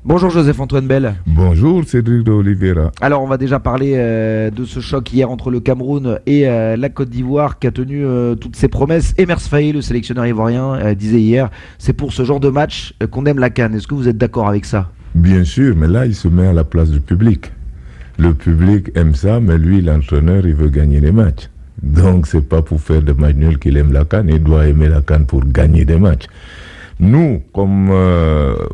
Bonjour Joseph-Antoine Bell. Bonjour Cédric de Oliveira. Alors on va déjà parler de ce choc hier entre le Cameroun et la Côte d'Ivoire qui a tenu toutes ses promesses. Emers Faé, le sélectionneur ivoirien, disait hier, c'est pour ce genre de match qu'on aime la CAN. Est-ce que vous êtes d'accord avec ça? Bien sûr, mais là il se met à la place du public. Le public aime ça, mais lui l'entraîneur il veut gagner les matchs. Donc c'est pas pour faire des matchs nuls qu'il aime la CAN, il doit aimer la CAN pour gagner des matchs. Nous, comme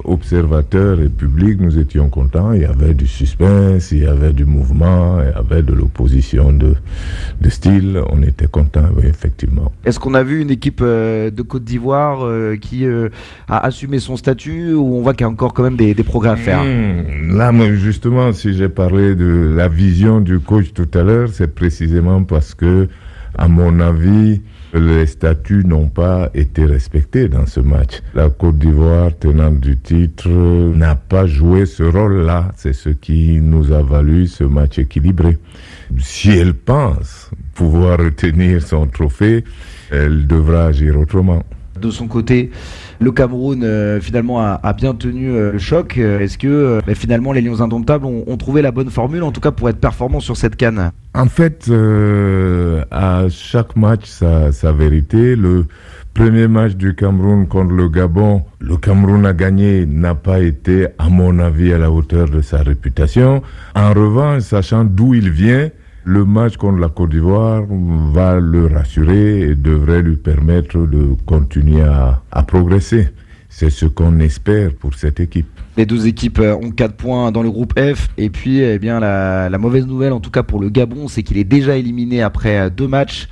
observateurs et publics, nous étions contents. Il y avait du suspense, il y avait du mouvement, il y avait de l'opposition de style. On était contents, oui, effectivement. Est-ce qu'on a vu une équipe de Côte d'Ivoire qui a assumé son statut, ou on voit qu'il y a encore quand même des progrès à faire? Là, justement, si j'ai parlé de la vision du coach tout à l'heure, c'est précisément parce que, à mon avis, les statuts n'ont pas été respectés dans ce match. La Côte d'Ivoire, tenante du titre, n'a pas joué ce rôle-là. C'est ce qui nous a valu ce match équilibré. Si elle pense pouvoir retenir son trophée, elle devra agir autrement. De son côté, le Cameroun finalement a bien tenu le choc. Est-ce que finalement les Lions indomptables ont trouvé la bonne formule, en tout cas pour être performants sur cette CAN? En fait, à chaque match, sa vérité. Le premier match du Cameroun contre le Cameroun a gagné, n'a pas été, à mon avis, à la hauteur de sa réputation. En revanche, sachant d'où il vient, le match contre la Côte d'Ivoire va le rassurer et devrait lui permettre de continuer à progresser. C'est ce qu'on espère pour cette équipe. Les deux équipes ont 4 points dans le groupe F. Et puis la mauvaise nouvelle, en tout cas pour le Gabon, c'est qu'il est déjà éliminé après 2 matchs.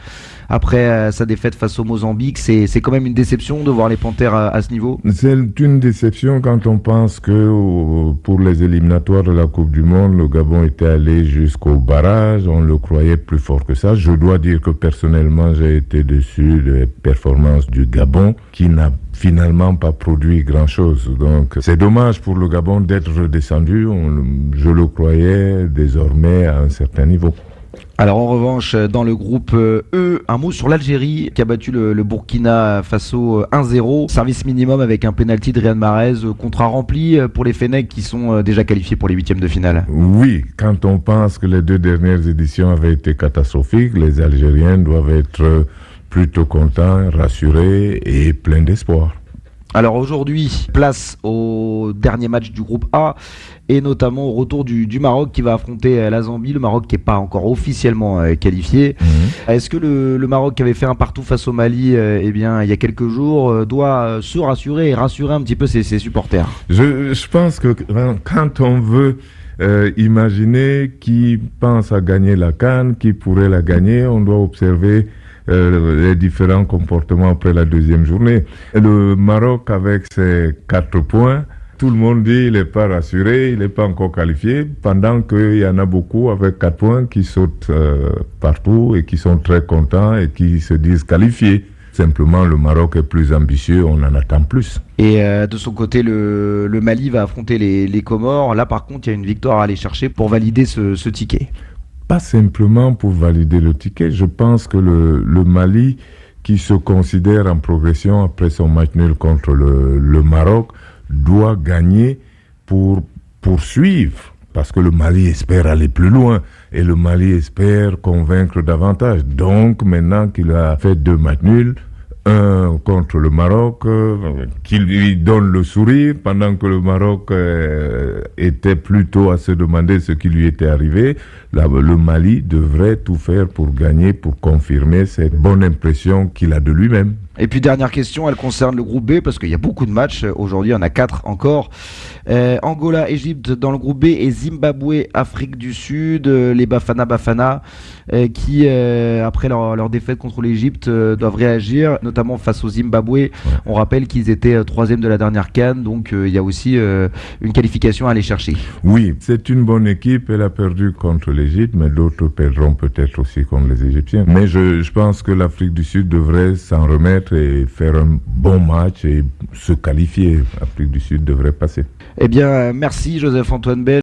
Après sa défaite face au Mozambique, c'est quand même une déception de voir les Panthères à ce niveau. C'est une déception quand on pense que pour les éliminatoires de la Coupe du Monde, le Gabon était allé jusqu'au barrage. On le croyait plus fort que ça. Je dois dire que personnellement, j'ai été déçu des performances du Gabon qui n'a finalement pas produit grand-chose. Donc c'est dommage pour le Gabon d'être redescendu. Je le croyais désormais à un certain niveau. Alors en revanche, dans le groupe E, un mot sur l'Algérie qui a battu le Burkina Faso 1-0. Service minimum avec un pénalty de Riyad Mahrez. Contrat rempli pour les Fennecs qui sont déjà qualifiés pour les 8e de finale. Oui, quand on pense que les 2 dernières éditions avaient été catastrophiques, les Algériens doivent être plutôt contents, rassurés et pleins d'espoir. Alors aujourd'hui, place au dernier match du groupe A et notamment au retour du Maroc qui va affronter la Zambie. Le Maroc qui n'est pas encore officiellement qualifié. Est-ce que le Maroc qui avait fait un partout face au Mali il y a quelques jours doit se rassurer et rassurer un petit peu ses supporters? Je pense que quand on veut imaginer qui pense à gagner la CAN, qui pourrait la gagner, on doit observer les différents comportements après la 2e journée. Le Maroc avec ses 4 points, tout le monde dit il n'est pas rassuré, il n'est pas encore qualifié, pendant qu'il y en a beaucoup avec 4 points qui sautent partout et qui sont très contents et qui se disent qualifiés. Simplement, le Maroc est plus ambitieux, on en attend plus. Et de son côté, le Mali va affronter les Comores. Là, par contre, il y a une victoire à aller chercher pour valider ce ticket. Pas simplement pour valider le ticket. Je pense que le Mali, qui se considère en progression après son match nul contre le Maroc, doit gagner pour poursuivre. Parce que le Mali espère aller plus loin et le Mali espère convaincre davantage. Donc maintenant qu'il a fait 2 matchs nuls, un contre le Maroc, qui lui donne le sourire, pendant que le Maroc était plutôt à se demander ce qui lui était arrivé. Là, le Mali devrait tout faire pour gagner, pour confirmer cette bonne impression qu'il a de lui-même. Et puis dernière question, elle concerne le groupe B parce qu'il y a beaucoup de matchs. Aujourd'hui, il y en a 4 encore. Angola, Égypte dans le groupe B et Zimbabwe, Afrique du Sud, les Bafana qui, après leur défaite contre l'Égypte, doivent réagir, notamment face au Zimbabwe. Ouais. On rappelle qu'ils étaient 3e de la dernière CAN, donc il y a aussi une qualification à aller chercher. Oui, c'est une bonne équipe. Elle a perdu contre l'Égypte, mais d'autres perdront peut-être aussi contre les Égyptiens. Mais je pense que l'Afrique du Sud devrait s'en remettre et faire un bon match et se qualifier. L'Afrique du Sud devrait passer. Eh bien, merci Joseph-Antoine Bell.